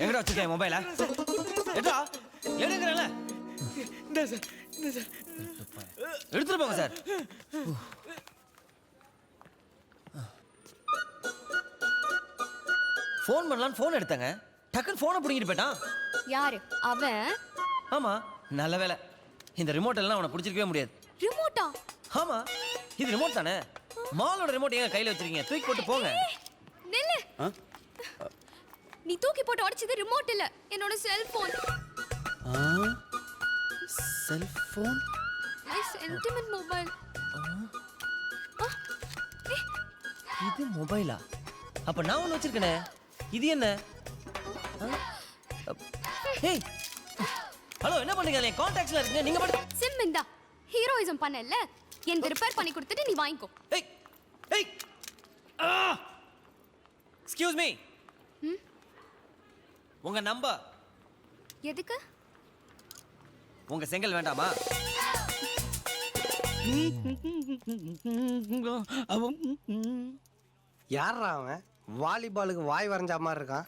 எங்கடா வச்சிருக்கேன் மொபைல? எடுடா, எடுங்கறல. இந்த சார், இந்த சார். எடுத்துட்டு போங்க சார். ஃபோன் பண்ணலான்னு ஃபோன் எடுத்தங்க. டக்குன்னு ஃபோனை புடிங்கிட்டு போயிட்டான். யாரு அவன்? ஆமா, நல்ல வேலை. இந்த ரிமோட் எல்லாம் அவனை பிடிச்சிருக்கவே முடியாது. ரிமோட்டா? ஆமா, இது ரிமோட் தானே. மாலோட ரிமோட் ஏன் கையில வச்சிருக்கீங்க? தூக்கி போட்டு போங்க. நில்லு. நீ தூக்கி போட்டு உடைச்சது ரிமோட் இல்ல, என்னோட cellphone. Cellphone? My sentiment mobile. இது மொபைலா? அப்ப நான் ஒன்னு வச்சிருக்கேனே. இது என்ன? ஏய், ஹலோ, என்ன பண்றீங்க? என் கான்டாக்ட்ஸ்ல இருக்கு. நீங்க பண்ண சிம் இந்தா. ஹீரோயிசம் பண்ணல, எனக்கு ரிப்பேர் பண்ணி கொடுத்துட்டு நீ வாங்கிக்கோ. ஏய், ஏய், எக்ஸ்கியூஸ் மீ. உங்க நம்பர் எதுக்கு? உங்க செங்கல் வேண்டாமா? யாரா அவன்? வாலிபாலுக்கு வாய் வரைஞ்ச மாதிரி இருக்கான்.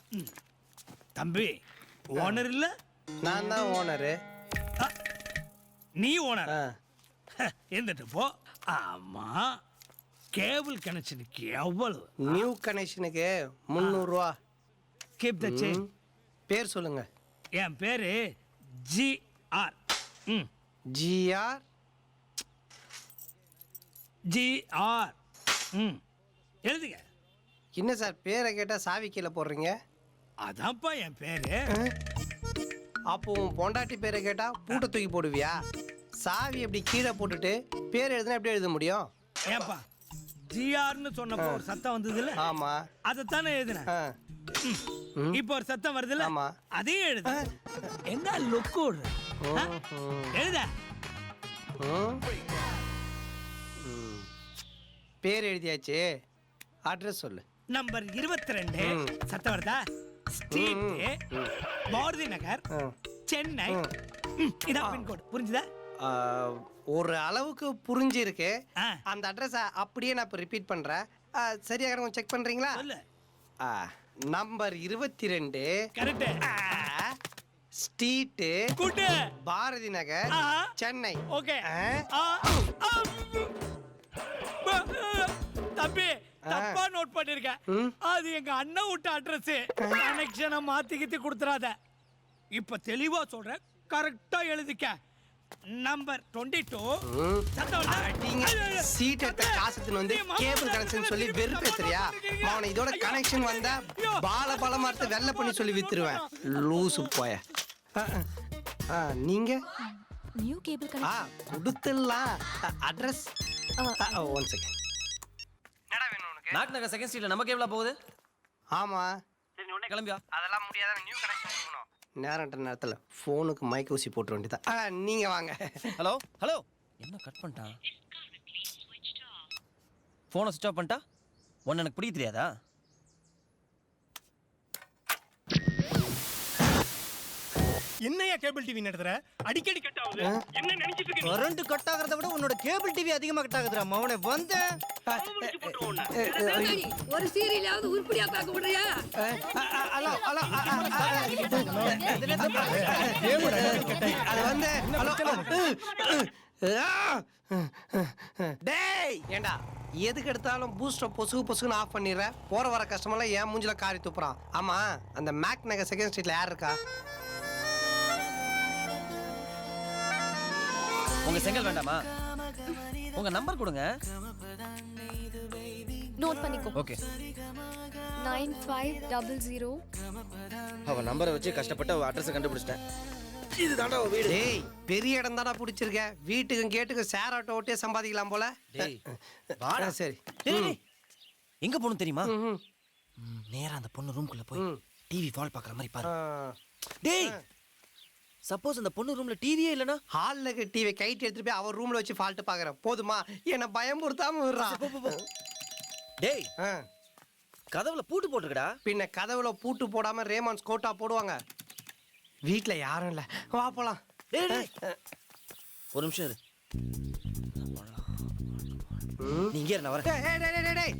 தம்பி, ஓனர் இல்ல? நான் தான் ஓனரு. நீ ஓனர்? இருந்துட்டு போ. ஆமா, கேபிள் கனெக்ஷனுக்கு எவ்வளவு? நியூ கனெக்ஷனுக்கு 300 ரூபா. Keep the change. பேர் சொல்லுங்க. என் பேரு ஜிஆர். ஜிஆர். ஜிஆர். எழுதுங்க. என்ன சார் பேரை கேட்டால் சாவி கீழே போடுறீங்க? அதான்ப்பா என் பேரு. அப்போ உன் பொண்டாட்டி பேரை கேட்டால் பூட்டை தூக்கி போடுவியா? சாவி எப்படி கீழே போட்டுட்டு பேர் எழுதுனா எப்படி எழுத முடியும்? ஏன்பா, ஜிஆர்னு சொன்னப்போ ஒரு சத்தம் வந்தது இல்ல? ஆமா, அதைத்தானே எழுதுனேன். இப்போ ஒரு சத்தம் வருது இல்ல? ஆமா, அதையும் எழுது. என்ன லுக்கு எழுத. பேர் எழுதியாச்சு. அட்ரஸ் சொல்லு. நம்பர் 22. சத்தம் வருதா? ஸ்ட்ரீட், பாரதி நகர், சென்னை. இதான் பின்கோடு. புரிஞ்சுதா? ஒரு அளவுக்கு புரிஞ்சிருக்கு. அந்த அட்ரஸை அப்படியே நான் இப்போ ரிப்பீட் பண்ணுறேன். சரியாக கொஞ்சம் செக் பண்ணுறீங்களா? சொல்லு. நம்பர் 22. கரெக்ட். ஸ்ட்ரீட்டு, கூட்டு, பாரதி நகர், சென்னை. ஓகே. தம்பி, தப்பா நோட் பண்ணிருக்க. அது எங்க அண்ணன் விட்ட அட்ரஸ். கனெக்ஷனை மாத்திக்கிட்டு கொடுத்துறாத. இப்ப தெளிவா சொல்றேன், கரெக்டா எழுதிக்க. நம்பர் 22. சீட் எடுத்த காசுன்னு வந்து கேபிள் கனெக்ஷன் சொல்லி வெறுப்பேத்துறியா? அவனை இதோட கனெக்ஷன் வந்தா பால பலமா எடுத்து வெள்ளை பண்ணி சொல்லி வித்துருவேன். லூசு போய. நீங்க நியூ கேபிள் கனெக்ஷன் கொடுத்துடலாம். Address one second. என்னடா வேணும் உனக்கு? நாக் நகர் செகண்ட் ஸ்ட்ரீட்ல நம்ம கேபிளா போகுது. ஆமா, சரி உடனே கிளம்பியா. அதெல்லாம் முடியாத. நியூ கனெக்ஷன் கொடுக்கணும். நேரத்தில் ஃபோனுக்கு மைக் ஊசி போட்டு வேண்டியதான். நீங்க வாங்க. Hello, hello. என்ன கட் பண்ணிட்டான்? ஃபோனை சுவிட்ச் ஆஃப் பண்ணிட்டா? ஒன்னு எனக்கு பிடிக்க தெரியாதா? என்னையா கேபிள் டிவி நடத்துற? அடிக்கடி கட் ஆகுது. என்ன நினைச்சிட்டு இருக்க? கரண்ட் கட் ஆகிறத விட உன்னோட கேபிள் டிவி அதிகமா கட் ஆகுதுடா மவனே. வந்து ஒரு சீரியலாவது உருப்படியா பார்க்க முடியா? ஹலோ ஹலோ, அது வந்து டேய், ஏண்டா எதுக்கு எடுத்தாலும் பூஸ்டர் பொசுக்குன்னு ஆஃப் பண்ணிடுற? போற வர கஸ்டமர்லாம் ஏன் மூஞ்சில காரி துப்புறான். ஆமா, அந்த மேக் நகர் செகண்ட் ஸ்ட்ரீட்ல யார் இருக்கா? உங்க செங்கல் வேண்டாமா? உங்க நம்பர் கொடுங்க. நோட் பண்ணிக்கோ. ஓகே. 9500. அவ நம்பரை வச்சு கஷ்டப்பட்டு அவ அட்ரஸ் கண்டுபிடிச்சிட்டேன். இதுதான்டா அவ வீடு. டேய், பெரிய இடம் தானே பிடிச்சிருக்க. வீட்டுக்கும் கேட்டுக்கும் ஷேர் ஆட்டோ ஓட்டே சம்பாதிக்கலாம் போல. டேய் வாடா. சரி. டேய், எங்க போணும் தெரியுமா? நேரா அந்த பொண்ணு ரூம்குள்ள போய் டிவி வால் பார்க்குற மாதிரி பாரு. டேய், சப்போஸ் அந்த பொண்ணு ரூம்ல டிவியே இல்லனா? ஹால்ல இருக்க டிவி கைட்டு எடுத்துட்டு போய் அவர் ரூம்ல வச்சு ஃபால்ட் பாக்குறேன். போதுமா? என்ன பயமுறுத்தாம விடுறா. டேய், ஆ. கதவுல பூட்டு போட்டுருக்கடா. பின்ன கதவுல பூட்டு போடாம ரேமான்ஸ் கோட்டா போடுவாங்க. வீட்ல யாரும் இல்ல, வா போலாம். டேய் டேய், ஒரு நிமிஷம் இரு. நீ இங்கே இரு, நான் வரேன். டேய் டேய் டேய் டேய், டேய்.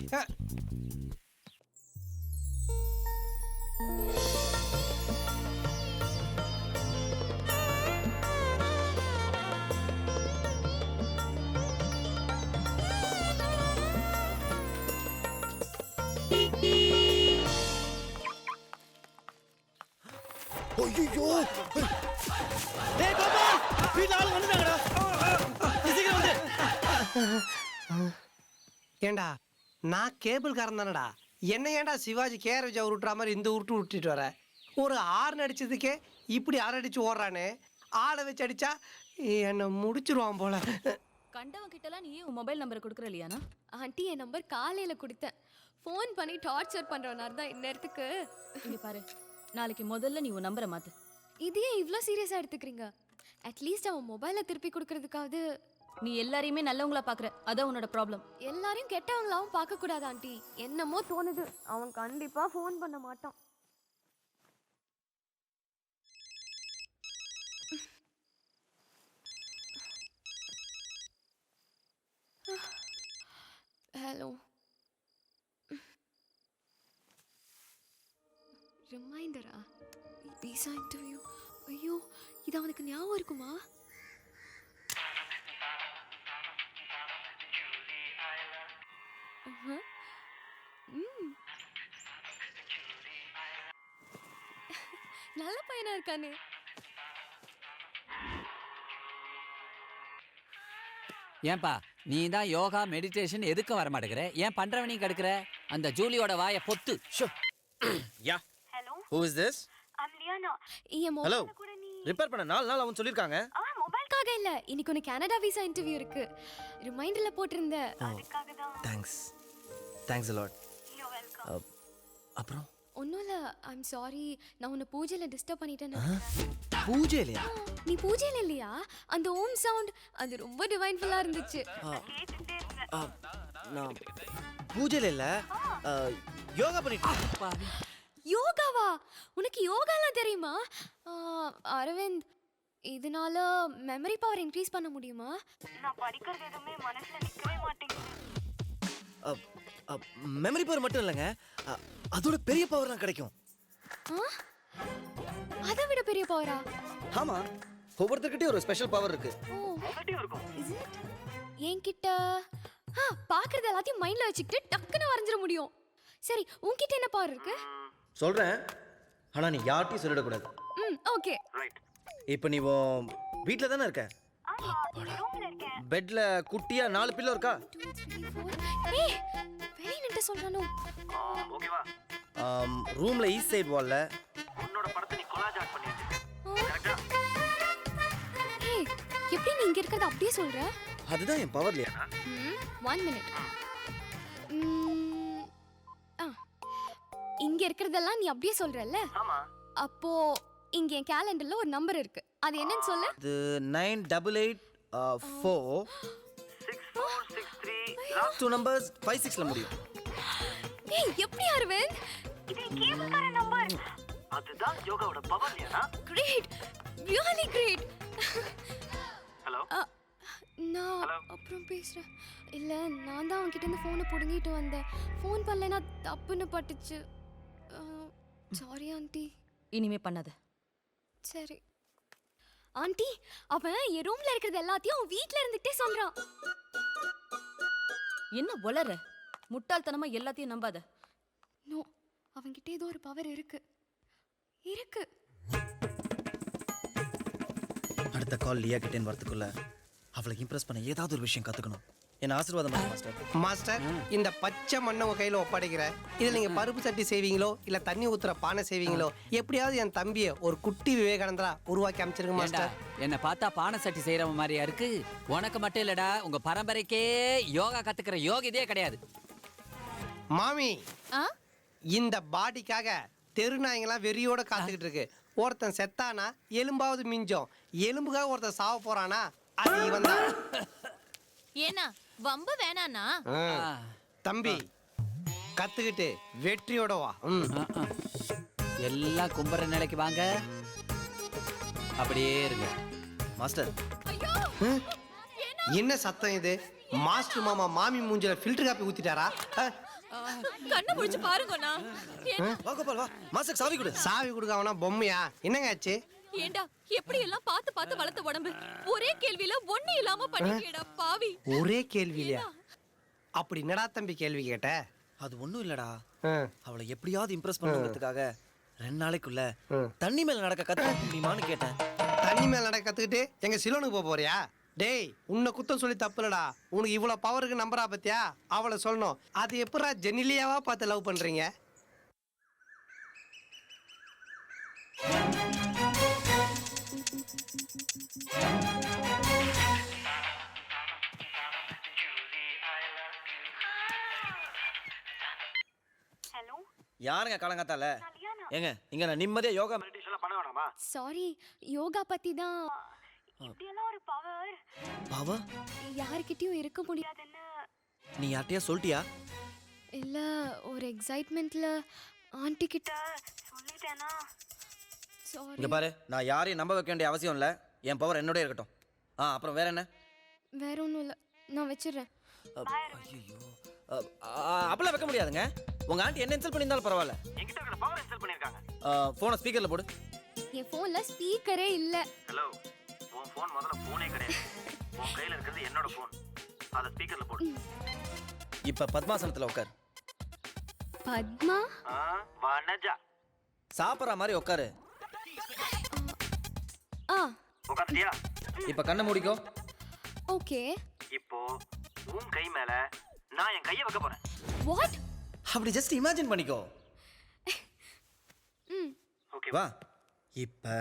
ஐயோ! டேய் கோபால், வீட்ல ஆளு வந்துட்டாங்கடா. சீக்கிரம் வந்து. ஏண்டா நான் கேபிள்காரன் தானடா. என்ன ஏன்டா சிவாஜி கேரேஜா உருட்டுற மாதிரி இந்த உருட்டு உருட்டிட்டு வர? ஒரு ஆறு அடிச்சதுக்கே இப்படி அடிச்சு ஓடுறானே. ஆளை வச்சு அடிச்சா என்னை முடிச்சிருவான் போல. கண்டவன் கிட்டலாம் நீ உன் மொபைல் நம்பர் கொடுக்குற இல்லையானா? ஆண்டி என் நம்பர் காலையில கொடுத்தேன். ஃபோன் பண்ணி டார்ச்சர் பண்றவனால தான் இந்நேரத்துக்கு. இங்க பாரு, நாளைக்கு முதல்ல நீ உன் நம்பரை மாத்து. இதையே இவ்ளோ சீரியஸா எடுத்துக்கிறீங்க? அட்லீஸ்ட் அவன் மொபைலை திருப்பி கொடுக்கறதுக்காவது. நீ எல்லாரையுமே நல்லவங்களா பாக்குற, அதான் உன்னோட ப்ராப்ளம். எல்லாரையும் கெட்டவங்களாவும் பார்க்க கூடாது ஆண்டி. என்னமோ தோணுது, அவன் கண்டிப்பா ஃபோன் பண்ண மாட்டான். ஹலோ. ரிமைண்டரா? Visa interview. ஐயோ, இது அவனுக்கு ஞாபகம் இருக்குமா? நல்ல பையனா இருக்கானே. ஏன்பா நீ தான் யோகா மெடிடேஷன் எதுக்கு வர மாட்டேங்கிற? ஏன் பண்றவனையும் கெடுக்கிற? அந்த ஜூலியோட வாயை பொத்து. Yeah. Hello, Who is this? I'm Liana. என் ஹலோ. மொபைல் கூட நீ ரிப்பேர் பண்ண 4 நாள் அவன் சொல்லிருக்காங்க. மொபைல்காக இல்ல, இன்னைக்கு உனக்கு கனடா விசா இன்டர்வியூ இருக்கு. ரிமைண்டர்ல போட்டிருந்த. அதுக்காக தான். Thanks. Thanks a lot. You welcome. அப்புறம் ஒன்றும் இல்லை, ஐம் சாரி, நான் உன்னை பூஜையில் டிஸ்டர்ப் பண்ணிட்டேன்னு. பூஜை இல்லையா? நீ பூஜையில் இல்லையா? அந்த ஓம் சவுண்ட் அது ரொம்ப டிவைன்ஃபுல்லாக இருந்துச்சு. கேட்டுட்டே இருந்தேன். நான் பூஜையில இல்ல, யோகா பண்ணிட்டு. யோகாவா? உனக்கு யோகாலாம் தெரியுமா? அரவிந்த், இதனால மெமரி பவர் இன்க்ரீஸ் பண்ண முடியுமா? நான் படிக்கிறது எதுவுமே மனசுல நிக்கவே மாட்டேங்குது. மெமரி பவர் மட்டும் இல்லைங்க, அதோட பெரிய பவர்லாம் கிடைக்கும். அதை விட பெரிய பவரா? ஆமா, ஒவ்வொருத்தர்கிட்டயும் ஒரு ஸ்பெஷல் பவர் இருக்கு. ஓ, is it? என்கிட்ட பார்க்கறது எல்லாத்தையும் மைண்ட்ல வச்சுக்கிட்டு டக்குன்னு வரைஞ்சிட முடியும். சரி, உன்கிட்ட என்ன பவர் இருக்கு? சொல்றேன், ஆனா நீ யார்ட்டையும் சொல்லிடக்கூடாது. ஓகே. இப்போ நீ வீட்டில் தானே இருக்க? ஆமா, ரூம்ல இருக்கேன். பெட்ல குட்டியா 4 பில்லோ இருக்கா? 2 3 4. ஏய், வெளிய நின்னு சொல்றானோ? ஓகேவா? ரூம்ல ஈஸ்ட் சைடு வால்ல உன்னோட படத்தை நீ கொலாஜ் ஆட் பண்ணி வச்சிருக்க. ஏய், எப்படி நீ இங்க இருக்கறத அப்படியே சொல்ற? அதுதான் என் பவர் இல்லையா? 1 மினிட். இங்க இருக்கறதெல்லாம் நீ அப்படியே சொல்றல்ல? ஆமா. அப்போ இங்க என் கேலண்டர்ல ஒரு நம்பர் இருக்கு. அது என்னன்னு சொல்லு. இது 9884 6463 லாஸ்ட் 2 நம்பர்ஸ் 56ல முடியும். ஏய், எப்படி அரவிந்த்? இது கேபிள்கார நம்பர். அதுதான் யோகாவோட பவர் இல்லையா? Great, really great. ஹலோ. நான் அப்புறம் பேசுறேன். இல்ல, நான் தான் அவன்கிட்ட இருந்து ஃபோனை புடுங்கிட்டு வந்தேன். ஃபோன் பண்ணலைன்னா தப்புன்னு பட்டுச்சு. Sorry aunty. இனிமே பண்ணாத. சரி ஆண்டி, அவன் என் ரூம்ல இருக்கிறது எல்லாத்தையும் அவன் வீட்ல இருந்துட்டே சொல்றான். என்ன வளர? முட்டாள்தனமா எல்லாத்தையும் நம்பாத. நோ, அவன்கிட்ட ஏதோ ஒரு பவர் இருக்கு. அடுத்த கால் லியா கிட்டேன்னு வரதுக்குள்ள அவளை இம்ப்ரெஸ் பண்ண ஏதாவது ஒரு விஷயம் கத்துக்கணும். என்ன ஆசீர்வாதம் பண்ணுங்க மாஸ்டர். மாஸ்டர், இந்த பச்சை மண்ணை உங்க கையில ஒப்படைக்கிற. இதுல நீங்க பருப்பு சட்டி செய்வீங்களோ இல்ல தண்ணி ஊத்துற பானை செய்வீங்களோ, எப்படியாவது என் தம்பியை ஒரு குட்டி விவேகானந்தரா உருவாக்கி அமைச்சிருங்க மாஸ்டர். என்ன பார்த்தா பானை சட்டி செய்யறவன் மாதிரியா இருக்கு? உனக்கு மட்டும் இல்லடா, உங்க பரம்பரைக்கே யோகா கத்துக்கிற யோகிதே கிடையாது. மாமி, இந்த பாடிக்காக தெரு நாய்ங்களாம் வெறியோட காத்துக்கிட்டு இருக்கு. ஒருத்தன் செத்தானா எலும்பாவது மிஞ்சம். எலும்புக்காக ஒருத்தன் சாவ போறானா அது இவன் தான். ஏன்னா வம்பு வேணானா? தம்பி கத்துக்கிட்டு வெற்றியோட வா. எல்லாம் கும்புற நிலைக்கு வாங்க, அப்படியே இருங்க. மாஸ்டர் என்ன சத்தம் இது? மாஸ்டர் மாமா மாமி மூஞ்சில ஃபில்டர் காப்பி ஊத்திட்டாரா? கண்ணு முடிச்சு பாருங்கண்ணா. வா கோபால் வா, மாஸ்டர் சாவி கொடு. சாவி கொடுக்காமனா பொம்மையா? என்னங்க ஆச்சு? ஏண்டா எப்படி எல்லாம் பார்த்து பார்த்து வளர்த்த உடம்பு ஒரே கேள்வியில ஒண்ணு இல்லாம பண்ணிட்டியடா பாவி. ஒரே கேள்வியிலையா? அப்படி என்னடா தம்பி கேள்வி கேட்ட? அது ஒண்ணும் இல்லடா, அவளை எப்படியாவது இம்ப்ரெஸ் பண்ணுறதுக்காக 2 நாளைக்குள்ள தண்ணி மேல நடக்க கத்துக்க முடியுமான்னு கேட்டேன். தண்ணி மேல நடக்க கத்துக்கிட்டு எங்க சிலோனுக்கு போக போறியா? டேய் உன்னை குத்தம் சொல்லி தப்புலடா. உனக்கு இவ்வளவு பவருக்கு நம்பரா பத்தியா? அவளை சொல்லணும். அது எப்படா ஜெனிலியாவா பார்த்து லவ் பண்றீங்க? ஹலோ, யாருங்க காலங்காத்தால? ஏங்க இங்க நான் நிம்மதியா யோகா மெடிடேஷன்லாம் பண்ண வேணாமா? சாரி, யோகா பத்தி தான். இப்படியெல்லாம் ஒரு பவர் பாவா, யார்கிட்டயும் இருக்க முடியாதுன்னு. நீ யார்ட்டையா சொல்லிட்டியா? இல்ல, ஒரு எக்ஸைட்மெண்ட்ல ஆண்டி கிட்ட சொல்லிட்டேனா? சாரி. இங்க பாரு, நான் யாரையும் நம்ப வைக்க வேண்டிய அவசியம் இல்ல. என் பவர் என்னோட இருக்கட்டும். அப்புறம் வேற என்ன? வேற ஒன்றும் இல்லை, நான் வச்சிடுறேன். ஐயோ, அப்பெல்லாம் வைக்க முடியாதுங்க. உங்க ஆண்டி என்ன இன்சல்ட் பண்ணியிருந்தாலும் பரவாயில்ல, என்கிட்ட இருக்கிற பவர் இன்சல்ட் பண்ணிருக்காங்க. போனை ஸ்பீக்கர்ல போடு. என் ஃபோன்ல ஸ்பீக்கரே இல்லை. ஹலோ, உன் ஃபோன் முதல்ல ஃபோனே கிடையாது. உன் கையில இருக்கிறது என்னோட ஃபோன். அதை ஸ்பீக்கர்ல போடு. இப்ப பத்மாசனத்துல உட்காரு. பத்மா? வனஜா, சாப்பிட்ற மாதிரி உட்காரு. உட்காந்துட்டியா? இப்ப கண்ணை மூடிக்கோ. ஓகே. இப்போ உன் கை மேல நான் என் கையை வைக்க போறேன். வாட்? அப்படி ஜஸ்ட் இமேஜின் பண்ணிக்கோ. ஓகேவா? இப்ப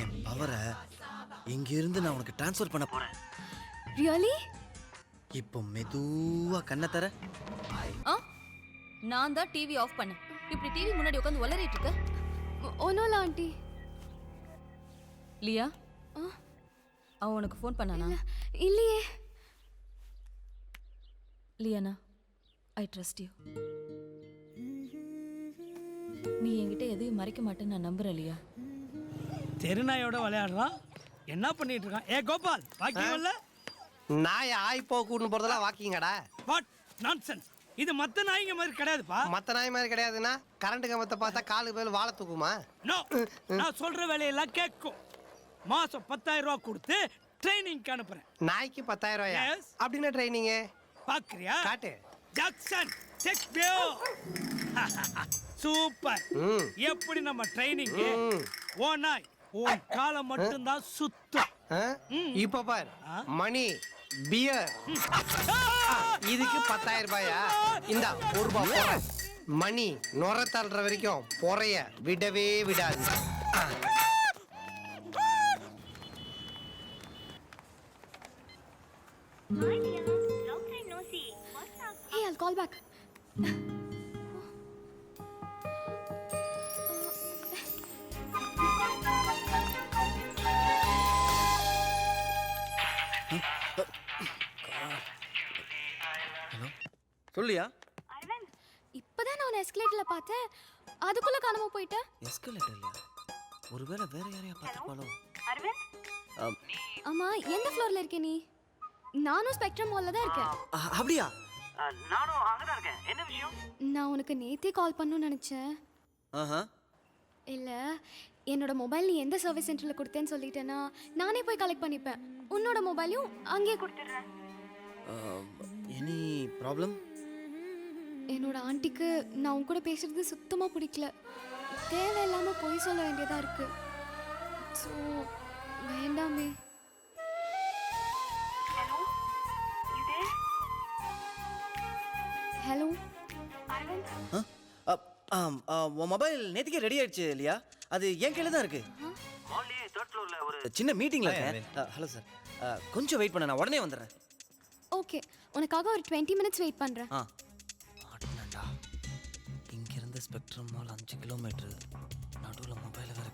என் பவரை இங்க இருந்து நான் உனக்கு ட்ரான்ஸ்ஃபர் பண்ண போறேன். ரியலி? இப்போ மெதுவா கண்ணை தர. நான் தான் டிவி ஆஃப் பண்ணேன். இப்படி டிவி முன்னாடி உட்காந்து உளறிட்டு இருக்க. ஒன்றும் இல்லை ஆண்டி. லியா, அவன் உனக்கு ஃபோன் பண்ணானா? இல்லையே. Liana, I trust you. நீ என்கிட்ட எதையும் மறைக்க மாட்டேன்னு நான் நம்புறேன் லியா. தெருநாயோட விளையாடுறான், என்ன பண்ணிட்டு இருக்கான்? ஏ கோபால், வாக்கிங் இல்ல? நாய் ஆய் போ கூட்டு போறதெல்லாம் வாக்கிங்கடா. What nonsense. இது மத்த நாய்ங்க மாதிரி கிடையாதுப்பா. மத்த நாய் மாதிரி கிடையாதுன்னா கரண்ட் கம்பத்தை பார்த்தா காலுக்கு மேல வாழை தூக்குமா? நோ, நான் சொல்ற வேலையெல்லாம் கேட்கும். மாசம் 10,000 ரூபாய் கொடுத்து ட்ரைனிங்க்கு அனுப்புறேன். நாய்க்கு 10,000 ரூபாயா? Yes. அப்படின்னா ட்ரைனிங் பாக்குறியா? காட்டு. Jackson take view. சூப்பர். எப்படி நம்ம ட்ரைனிங்? ஓ நாய், உன் காலை மட்டும் தான் சுத்தம். இப்ப பார், மணி பியர் இதுக்கு 10,000 ரூபாயா? இந்த ₹1 மணி நுர தள்ளுற வரைக்கும் பொறைய விடவே விடாது. Hey, I'll call back. சொல்லியா? இப்பதான் நான் உன்னை எஸ்கலேட்டர்ல பார்த்தேன், அதுக்குள்ள காணாம போயிட்டேன். எஸ்கலேட்டர் இல்லையா? ஒருவேளை வேற யாரையா பார்த்துப்பாளோ? ஆமா, எந்த ஃப்ளோர்ல இருக்க நீ? நானும் ஸ்பெக்ட்ரம் மால்ல தான் இருக்கேன். அப்படியா? நானும் அங்கதான் இருக்கேன். என்ன விஷயம்? நான் உனக்கு நேத்தே கால் பண்ணணும்னு நினைச்சேன். இல்ல, என்னோட மொபைல் நீ எந்த சர்வீஸ் சென்டர்ல கொடுத்தேன்னு சொல்லிட்டேன்னா நானே போய் கலெக்ட் பண்ணிப்பேன். உன்னோட மொபைலையும் அங்கேயே கொடுத்துடுறேன். Any problem? என்னோட ஆண்டிக்கு நான் உன் கூட பேசுறது சுத்தமா பிடிக்கல. தேவையில்லாம பொய் சொல்ல வேண்டியதா இருக்கு. ஸோ வேண்டாமே. ஹலோ உன் மொபைல் நேற்றுக்கே ரெடி ஆயிடுச்சு இல்லையா? அது என் கையில் தான் இருக்கு. மால்லே 3rd ஃப்ளோர்ல ஒரு சின்ன மீட்டிங்ல இருக்கேன். ஹலோ சார், கொஞ்சம் வெயிட் பண்ண, நான் உடனே வந்துடுறேன். ஓகே, உனக்காக ஒரு 20 minutes வெயிட் பண்றேன். இங்கிருந்து ஸ்பெக்ட்ரம் மால் 5 கிலோமீட்டர், நடுவில் மொபைலை வேற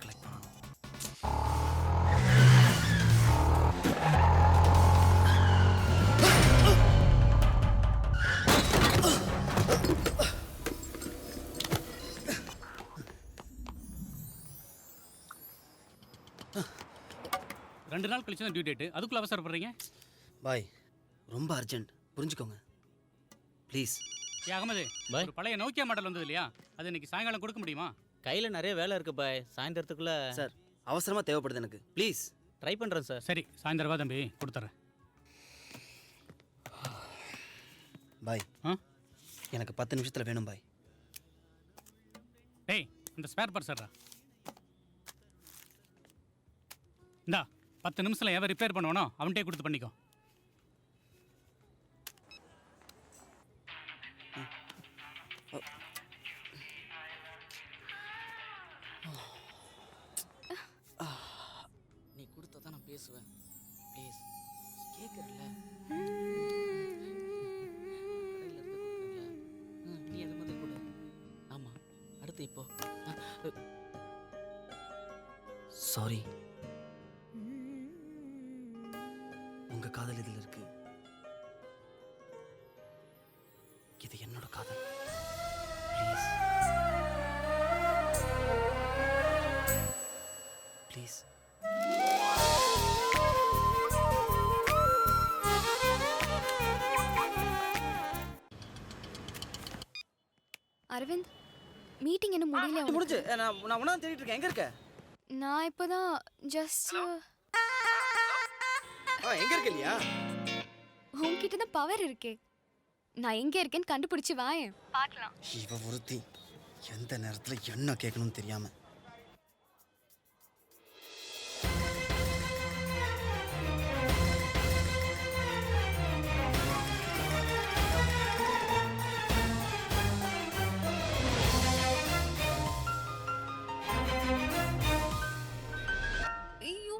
ரெண்டு நாள் கழிச்சு தான் டியூ டேட், அதுக்குள்ள அவசரப்படுறீங்க? பாய் ரொம்ப அர்ஜென்ட், புரிஞ்சுக்கோங்க ப்ளீஸ். ஏ அகமது, ஒரு பழைய நோக்கியா மாடல் வந்தது இல்லையா, அது இன்னைக்கு சாயங்காலம் கொடுக்க முடியுமா? கையில் நிறைய வேலை இருக்கு பாய், சாயந்தரத்துக்குள்ள. சார் அவசரமாக தேவைப்படுது எனக்கு, ப்ளீஸ். ட்ரை பண்ணுறேன் சார். சரி, சாயந்தரம் வா தம்பி, கொடுத்துட்றேன். பாய் எனக்கு 10 நிமிஷத்தில் வேணும் பாய். டேய், இந்த ஸ்பேர் பார்ட்ஸ் சார்ரா, இந்தா 10 நிமிஷத்தில் எவன் ரிப்பேர் பண்ணுவானோ அவன்கிட்டே கொடுத்து பண்ணிக்கோ. நீ கொடுத்தா தான் நான் பேசுவேன். ப்ளீஸ் கேட்குறல, நீ அது மாதிரி கொடு. ஆமாம், அடுத்து இப்போ சாரி, உங்க காதல் இதில் இருக்கு. இது என்னோட காதல். Please please. அரவிந்த், மீட்டிங் இன்னும் முடியல. முடிஞ்சு நான் உன்ன தேடிட்டு இருக்கேன். எங்க இருக்க? நான் இப்போதான் ஜஸ்ட் எங்க இருக்க இல்லையா? உன்கிட்ட தான் பவர் இருக்கே. நான் எங்க இருக்கேன்னு கண்டுபிடிச்சு வாயேன் பார்க்கலாம். இவ ஒருத்தி எந்த நேரத்துல என்ன கேட்கணும்னு தெரியாம. ஐயோ,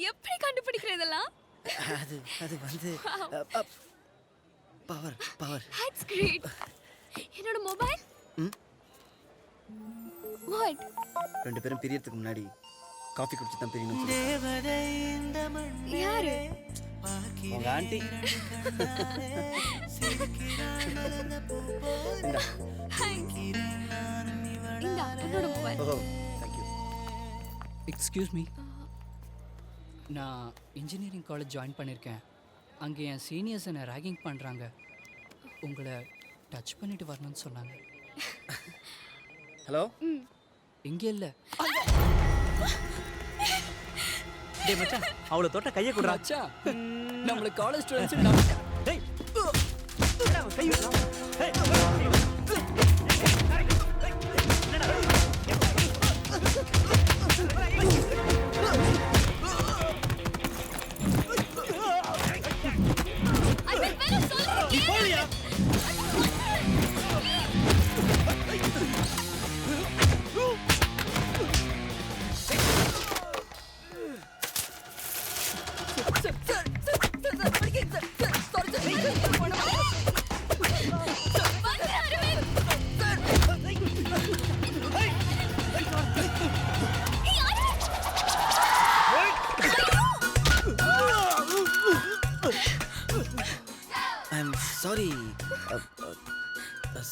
எப்படி கண்டுபிடிக்கிற இதெல்லாம்? அது வந்து பவர். That's great. என்னோட மொபைல்? வாட்? ரெண்டு பேரும் பிரியறதுக்கு முன்னாடி காஃபி குடிச்சு தான் பிரியணும். யாரு? உங்க ஆண்டி. இந்தா என்னோட மொபைல். ஓ தேங்க்யூ. எக்ஸ்கியூஸ் மீ, நான் இன்ஜினியரிங் காலேஜ் ஜாயின் பண்ணியிருக்கேன். அங்கே என் சீனியர்ஸ் என்னை ரேகிங் பண்ணுறாங்க. உங்களை டச் பண்ணிட்டு வரணும்னு சொன்னாங்க. ஹலோ, இங்கே இல்லை. டேய் மச்சான், அவளை தொட்ட கையை கொடுறா. ராஜா, நம்மளுக்கு காலேஜ் ஸ்டூடெண்ட்ஸ். டேய் என்னடா கை விடுறா? டேய்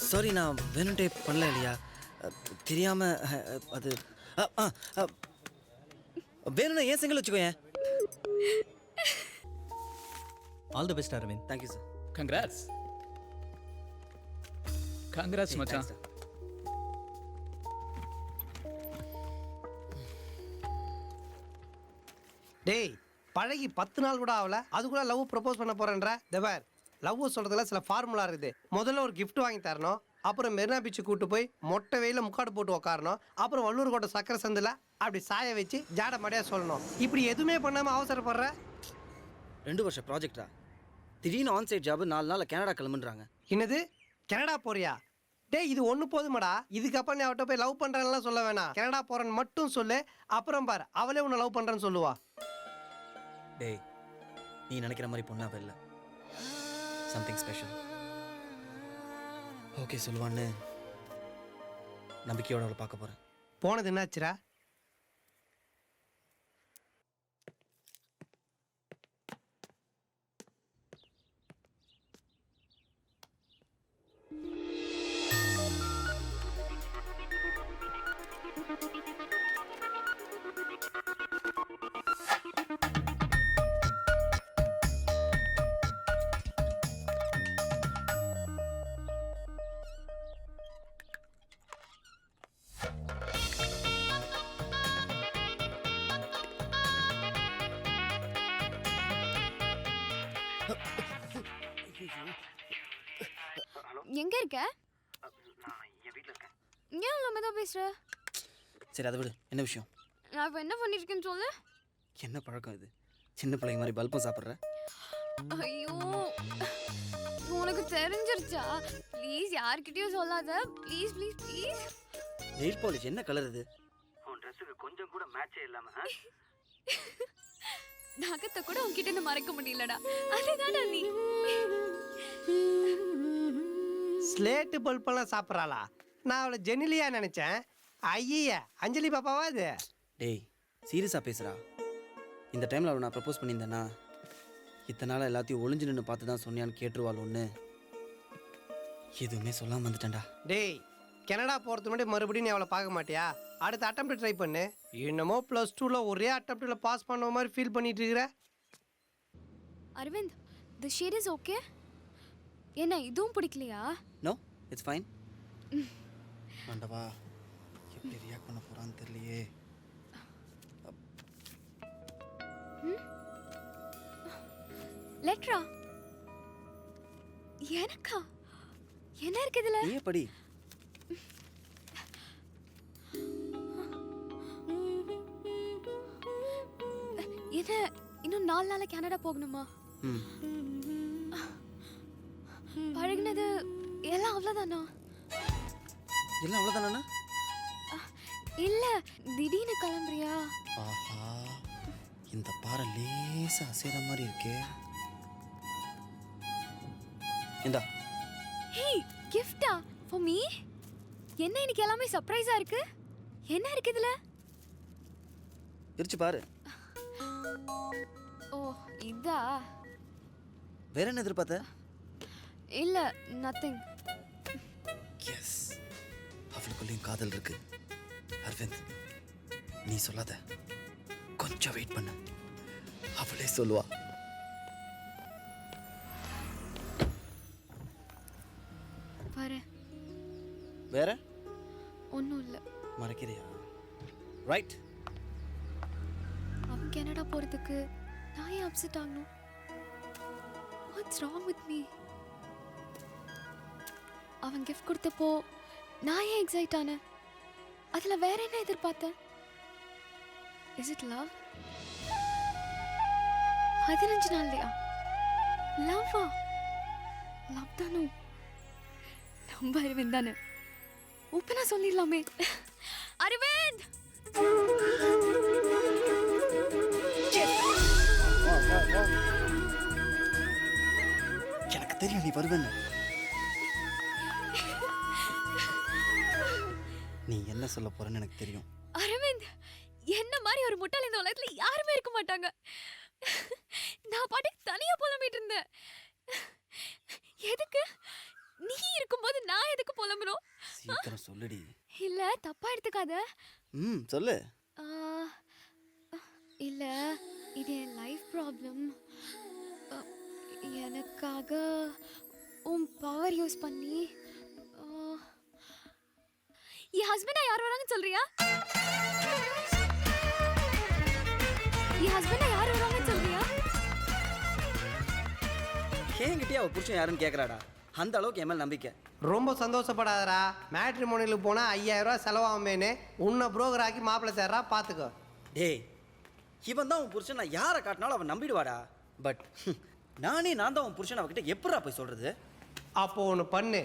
சாரி, நான் வேணுன்ட்டே பண்ணல இல்லையா, தெரியாம. அது வேணும்னா ஏன் செங்கல் வச்சுக்கோயேன். All the best Aravind. Thank you sir. Congrats மச்சான். டேய், பழகி 10 நாள் கூட ஆகல, அதுக்குள்ள லவ் ப்ரப்போஸ் பண்ண போறேன்ற. தேவர், லவ் சொல்றதுல சில ஃபார்முலா இருக்குது. முதல்ல ஒரு gift வாங்கி தரணும், அப்புறம் மெரினா பீச்சு கூட்டு போய் மொட்டை வெயில முக்காடு போட்டு உட்காரணும், அப்புறம் வள்ளூர் கோட்டை சக்கரை சந்தில் அப்படி சாய வச்சு ஜாட மடையா சொல்லணும். இப்படி எதுவுமே பண்ணாம அவசரப்படுற. 2 வருஷம் ப்ராஜெக்டா, திடீர்னு ஆன்சைட் ஜாப் 4 நாள் கனடா கிளம்புன்றாங்க. என்னது, கனடா போறியா? டேய் இது ஒன்று போதுமாடா. இதுக்கப்புறம் நீ அவட்ட போய் லவ் பண்ணுறேன்லாம் சொல்ல வேணாம். கனடா போகிறேன்னு மட்டும் சொல்லு. அப்புறம் பாரு அவளே உன்னை லவ் பண்ணுறேன்னு சொல்லுவா. டேய் நீ நினைக்கிற மாதிரி பொண்ணாவே இல்லை, சம்திங் ஸ்பெஷல். ஓகே சொல்லுவான்னு நம்பிக்கையோட அவளை பார்க்க போகிறேன். போனது என்னாச்சுரா? எங்க இருக்க? ஏன் இவ்வளோ மெதுவா பேசுற? சரி அதை விடு, என்ன விஷயம்? நான் இப்போ என்ன பண்ணிட்டு இருக்கேன்னு சொல்லு. என்ன பழக்கம் இது? சின்ன பிள்ளைங்க மாதிரி பல்பம் சாப்பிட்ற? ஐயோ உனக்கு தெரிஞ்சிருச்சா? ப்ளீஸ் யார்கிட்டயும் சொல்லாத. Please please please. Nail polish என்ன கலர் இது? உன் ட்ரெஸ்ஸுக்கு கொஞ்சம் கூட மேட்சே இல்லாம நகத்தை கூட உன்கிட்ட இருந்து மறைக்க முடியலடா. அதுதானா நீ? ஸ்லேட்டு பல்பெல்லாம் சாப்பிட்றாளா? நான் அவளை ஜெனிலியா நினைச்சேன். ஐய அஞ்சலி பாப்பாவா அது? டேய் சீரியஸாக பேசுகிறா. இந்த டைமில் அவளை நான் ப்ரப்போஸ் பண்ணியிருந்தேன்னா இத்தனை நாள் எல்லாத்தையும் ஒளிஞ்சு நின்று பார்த்து தான் சொன்னியான்னு கேட்டுருவாள் ஒன்று. எதுவுமே சொல்லாமல் வந்துட்டேன்டா. டேய் கனடா போகிறதுக்கு முன்னாடி மறுபடியும் நீ அவளை பார்க்க மாட்டியா? அடுத்த அட்டம்ப்ட் ட்ரை பண்ணு. என்னமோ +2ல் ஒரே அட்டம்ப்டில் பாஸ் பண்ண மாதிரி ஃபீல் பண்ணிட்டு இருக்கிற. Aravind, the shade is okay. என்ன இதுவும் பிடிக்கலையா? No it's fine. ஆண்டவா எப்படி ரியாக்ட் பண்ண போகிறான்னு தெரியலையே. லெட்டரா? எனக்கா? என்ன இருக்கு இதுல? நீயே படி. என்ன இன்னும் 4 நாள்ல கனடா போகணுமா? பழகுனது எல்லாம் அவ்வளவுதானா? எல்லாம் அவ்வளோதானா? இல்ல திடீர்னு கிளம்புறியா? ஆஹா இந்த பாறை லேசாக அசைகிற மாதிரி இருக்கே. இந்தா. ஹே கிஃப்டா ஃபார் மீ? என்ன இன்னைக்கு எல்லாமே சர்ப்ரைஸா இருக்கு. என்ன இருக்கு இதுல? பிரிச்சு பாரு. ஓ இதா? வேற என்ன எதிர்பார்த்த? இல்ல நத்திங். எஸ் அவளுக்குள்ளேயும் காதல் இருக்கு. அரவிந்த் நீ சொல்லாத, கொஞ்சம் வெயிட் பண்ணு, அவளே சொல்லுவா. பாரு. வேற ஒன்றும் இல்லை. மறைக்கிறியா? ரைட். அவன் கனடா போகிறதுக்கு நான் ஏன் அப்செட் ஆகணும்? What's wrong with me? அவன் கிஃப்ட் கொடுத்தப்போ நான் ஏன் எக்ஸைட் ஆனேன்? அதில் வேற என்ன எதிர்பார்த்தேன்? Is it love? 15 நாள்லையா? லவ்வா? லவ் தானோ? நம்ம அரவிந்த் தானே? ஓப்பனா சொல்லிடலாமே. அரவிந்த்! எனக்கு தெரியும் நீ வருவேன்னு. நீ என்ன சொல்ல போறன்னு எனக்கு தெரியும். அரவிந்த், என்ன மாதிரி ஒரு முட்டாள் இந்த உலகத்துல யாருமே இருக்க மாட்டாங்க. நான் பாட்டுக்கு தனியா புலம்பிட்டு இருந்தேன். எதுக்கு? நீ இருக்கும்போது நான் எதுக்கு புலம்பணும்? சீக்கிரம் சொல்லுடி. இல்ல தப்பா எடுத்துக்காத. சொல்லு. இல்ல இது என் லைஃப் ப்ராப்ளம். எனக்காக உன் பவர் யூஸ் பண்ணி என் ஹஸ்பண்டா யார் வராங்கன்னு சொல்றியா? என் ஹஸ்பண்டா யார் வராங்கன்னு சொல்றியா? என்கிட்டயே அவ புருஷன் யாருன்னு கேட்கறாடா. அந்த அளவுக்கு என் மேல் நம்பிக்கை. ரொம்ப சந்தோஷப்படாதடா. மேட்ரிமோனியில் போனால் 5000 ரூபா செலவாகுமேனு உன்னை புரோக்கர் ஆக்கி மாப்பிள்ளை தேர்றா, பார்த்துக்கோ. டேய் இவன் தான் உன் புருஷன், நான் யாரை காட்டினாலும் அவன் நம்பிடுவாடா. பட் நான் தான் உன் புருஷன் அவகிட்ட எப்படா போய் சொல்றது? அப்போ ஒன்று பண்ணு,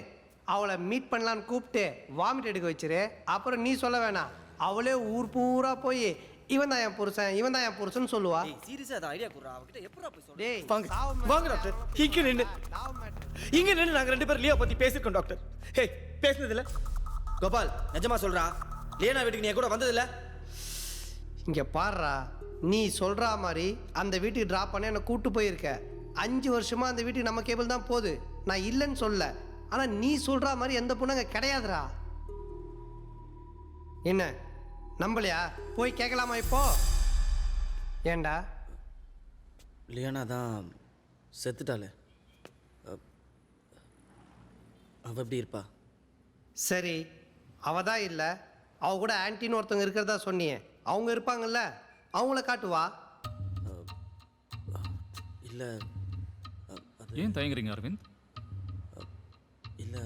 அவளை மீட் பண்ணலான்னு கூப்பிட்டு வாமிட் எடுக்க வச்சிரு. அப்புறம் நீ சொல்ல வேணாம், அவளே ஊர் பூரா போய் இவன் தான் என் புருஷன், இவன் தான் என் புருஷன் சொல்லுவா. சீரியஸா அந்த ஐடியா குடுறா. அவகிட்ட எப்பறா போய் சொல்ற? டேய் வாங்க சாவு வாங்க டாக்டர். இங்க நின்னு இங்க நின்னு நாங்க 2 பேரும் லியா பத்தி பேசிருக்கோம் டாக்டர். ஹே பேசுனது இல்ல? கோபால் நிஜமா சொல்றா? லியானா வீட்டுக்கு நீ கூட வந்தது இல்ல? இங்க பாருடா, நீ சொல்ற மாதிரி அந்த வீட்டுக்கு டிராப் பண்ண என்ன கூட்டு போயிருக்க. 5 வருஷமா அந்த வீட்டுக்கு நம்ம கேபிள் தான் போகுது. நான் இல்லைன்னு சொல்ல, ஆனா நீ சொல்ற மாதிரி எந்த பொண்ணுங்க கிடையாதுடா. என்ன நம்பலையா? போய் கேட்கலாமா இப்போ? ஏண்டா? லியானா தான் செத்துட்டாளே. அவ எப்படி இருப்பா? சரி, அவ தான் இல்லை, அவ கூட ஆன்ட்டின்னு ஒருத்தவங்க இருக்கிறதா சொன்னியே, அவங்க இருப்பாங்கல்ல, அவங்கள காட்டுவா. இல்ல ஏன் தயங்குறீங்க அரவிந்த்? இல்ல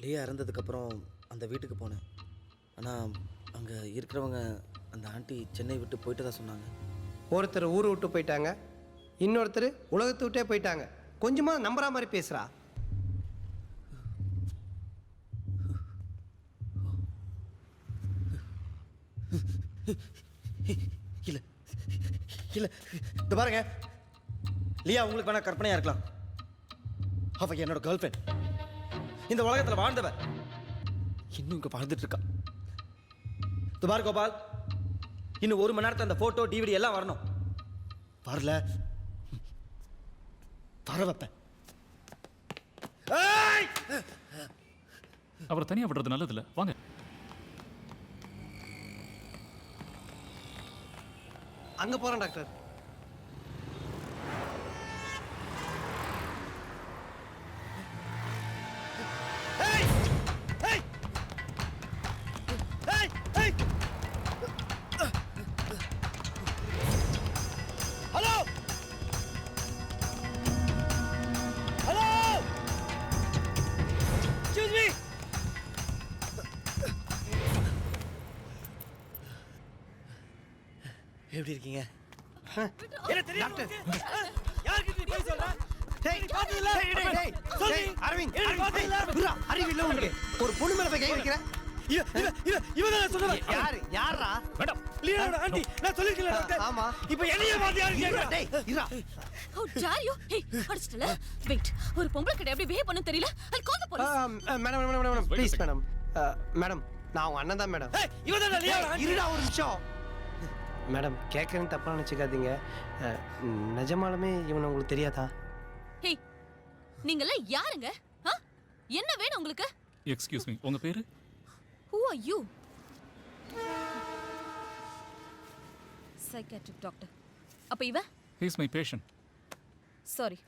லியா இறந்ததுக்கப்புறம் அந்த வீட்டுக்கு போனேன். ஆனால் அங்கே இருக்கிறவங்க அந்த ஆண்டி சென்னை விட்டு போயிட்டு தான் சொன்னாங்க. ஒருத்தர் ஊரை விட்டு போயிட்டாங்க, இன்னொருத்தர் உலகத்தை விட்டே போயிட்டாங்க. கொஞ்சமாக நம்புற மாதிரி பேசுகிறா. இல்ல இல்ல இந்த பாருங்க, லியா உங்களுக்கு வேணா கற்பனையா இருக்கலாம். அவ என்னோட கேர்ள் ஃப்ரெண்ட். இந்த உலகத்துல வாழ்ந்தவ இன்னும் இங்க வாழ்ந்துட்டு இருக்கா. துபார் கோபால், இன்னும் 1 மணி நேரத்துல அந்த போட்டோ டிவிடி எல்லாம் வரணும். வரல வர வைப்பேன். அவரை தனியா விடுறது நல்லது இல்ல. வாங்க. அங்கே போகிறேன் doctor. Hello hello excuse me. எப்படி இருக்கீங்க? என்ன தெரியும் டாக்டர். யாருக்கு நீ போய் சொல்ற? டேய், பாத்தீங்களா? டேய், டேய், டேய், சொல்லு. டேய், அரவிந்த், ஏய், அரவிந்த், பாத்தீங்களா? டேய், விட்றா, அறிவில்லை உனக்கு. ஒரு பொண்ணு மேல போய் கை வைக்கிற. இவன் சொன்னவன் யாரா? மேடம், லியானோட ஆண்டி. நான் சொல்லிருக்கேன் டாக்டர். ஆமா. இப்போ என்னைய பாத்து யாரு கேக்குறா? டேய், இருடா. How dare you? Hey, அடிச்சிட்டல. Wait. ஒரு பொம்பளை கிட்ட எப்படி பிஹேவ் பண்ணனும் தெரியல. I'll call the police. Madam please madam. Madam, நான் உங்க அண்ணன் தான் மேடம். ஏய், இவன் தான் லியானோட ஆண்டி. இருடா ஒரு நிமிஷம். மேடம், கேட்கறேன்னு தப்பா நினைச்சுக்காதீங்க. நிஜமாலுமே இவனை உங்களுக்கு தெரியாதா? Hey, நீங்கெல்லாம் யாருங்க? என்ன வேணும் உங்களுக்கு? எக்ஸ்கியூஸ் மீ, உங்க பேரு? Who are you? Psychiatric doctor. அப்ப இவ? He is my patient. Sorry.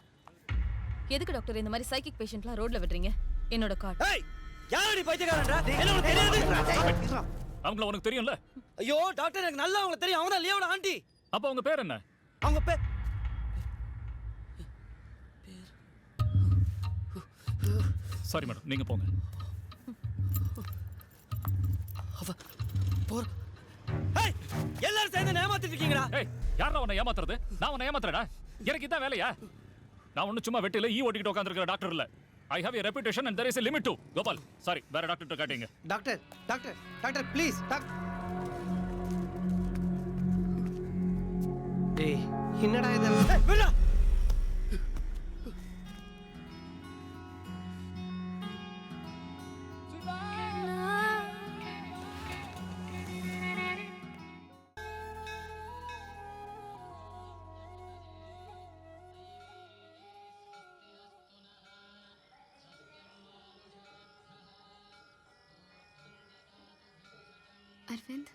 எதுக்கு டாக்டர் இந்த மாதிரி சைக்கிக் பேஷண்ட்லாம் ரோட்ல விடுறீங்க? என்னோட கார்டு. ஏய், யாரடி பைத்தியக்காரன்டா? என்ன உனக்கு தெரியாது? அவங்கள உனக்கு தெரியும்ல? ஐயோ டாக்டர், எனக்கு நல்லா அவங்கள தெரியும். அவங்க தான் லியாவோட ஆண்டி. அப்ப உங்க பேர் என்ன? அவங்க பேர் சாரி மேடம், நீங்க போங்க. ஏய், எல்லாரும் சேர்ந்து ஏமாத்திட்டு இருக்கீங்கடா. ஏய், யாரா உன்னை ஏமாத்துறது? நான் உன்னை ஏமாத்துறேடா? எனக்கு இதான் வேலையா? நான் ஒன்னும் சும்மா வெட்டில ஓட்டிக்கிட்டு உட்காந்துருக்கிற டாக்டர் இல்ல. I have a reputation and there is a limit too. Gopal, sorry, வேற டாக்டர் காட்டுங்க. Doctor, doctor, doctor please. டேய், என்னடா இது? ஏய், விடுடா. அரவிந்த்,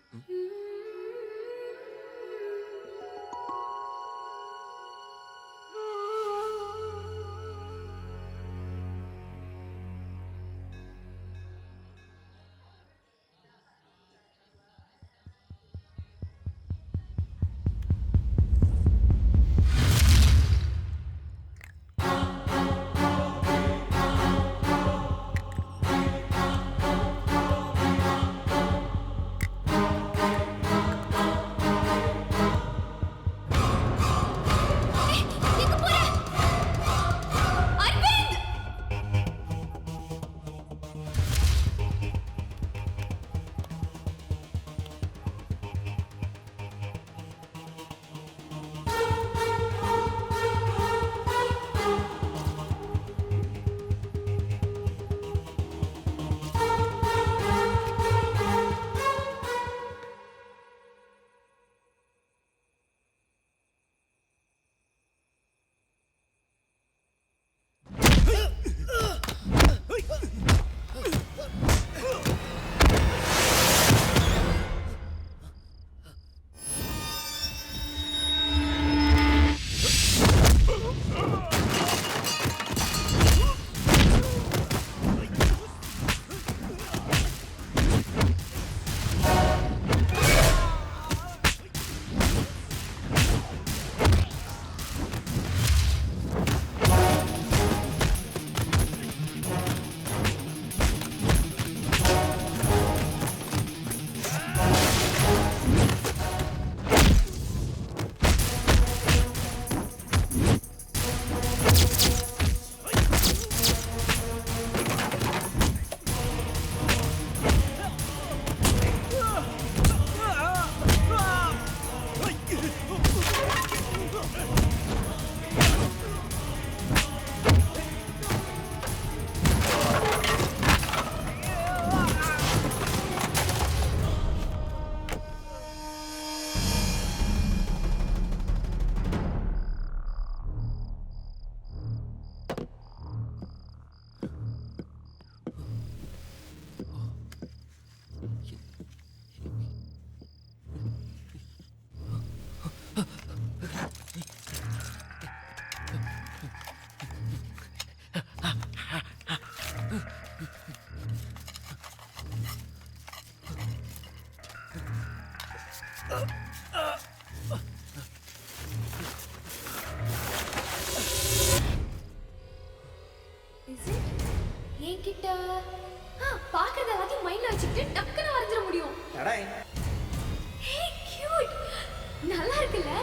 என்கிட்ட பாக்குறது எல்லாத்தையும் மைண்ட்ல வச்சுக்கிட்டு டக்குன்னு வரைஞ்சிட முடியும். ஹே கியூட், நல்லா இருக்குல்ல?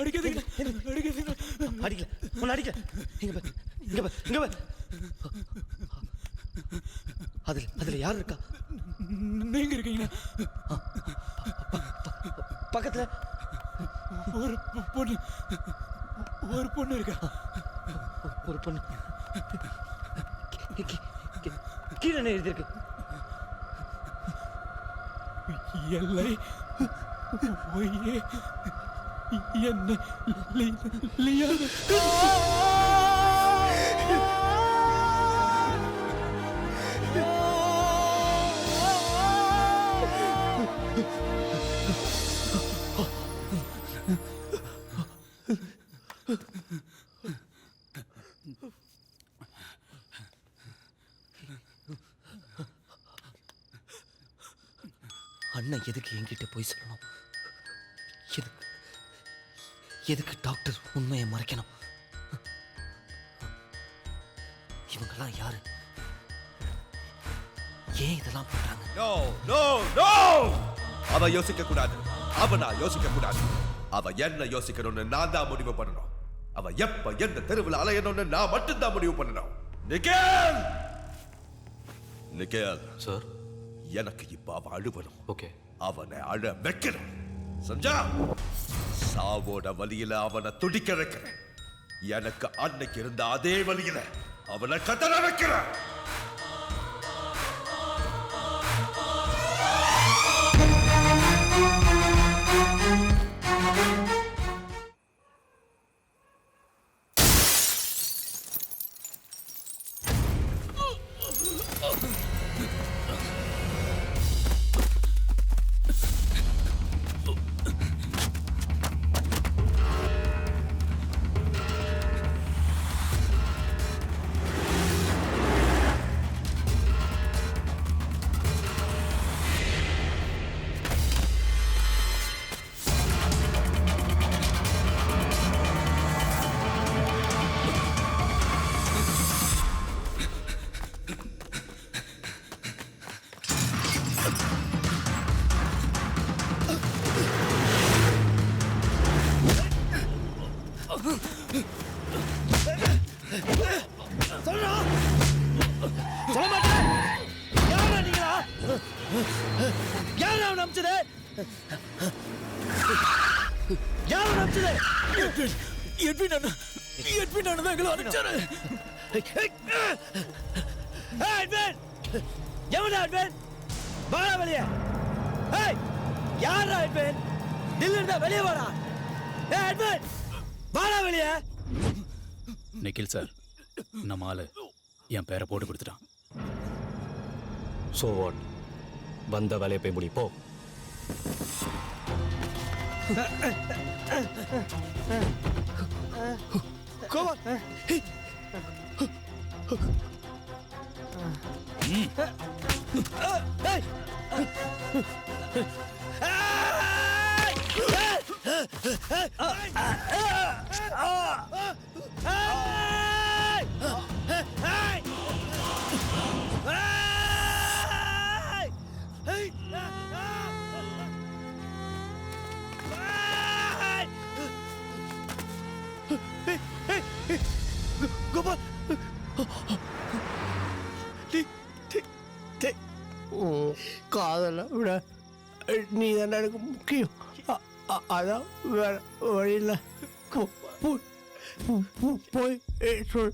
அடிக்காதீங்க. அடிக்கல உன்னை அடிக்கல. இங்க பாரு, இங்க பாரு, இங்க பாரு. அதுல யார் இருக்கா? நீங்க இருக்கீங்க. பக்கத்துல ஒரு பொண்ணு இருக்கா. ஒரு பொண்ணு. கீழே என்ன எழுதிருக்கு? எல்லை ஒய்யே என்ன லியா. அண்ணன் எதுக்கு என்கிட்ட போய் சொல்லணும்? எதுக்கு டாக்டர் உண்மையை மறைக்கணும்? இவங்கெல்லாம் யாரு? ஏன் இதெல்லாம் பண்றாங்க? நோ நோ நோ, அவ யோசிக்க கூடாது. அவனா யோசிக்க கூடாது. அவ என்ன யோசிக்கணும்னு நான் தான் முடிவு பண்ணணும். அவ எப்ப எந்த தெருவில் அலையணும்னு நான் மட்டும்தான் முடிவு பண்ணணும். நிக்கேல், நிக்கேல் சார், எனக்கு இப்ப அவ அழுவணும். ஓகே, அவனை அழ வைக்கணும். செஞ்சா சாவோட வழியில அவனை துடிக்க வைக்கிறேன். எனக்கு அன்னைக்கு இருந்த அதே வழியில அவனை கதற வைக்கிறேன். நிக்கில் சார், நம்ம ஆளு என் பேரை போட்டு கொடுத்துட்டான். ஸோ வாட், வந்த வேலையை போய் முடி போ. காதலை விட நீ தான் எனக்கு முக்கியம். அதான் வேற வழியில் போய் சொல்.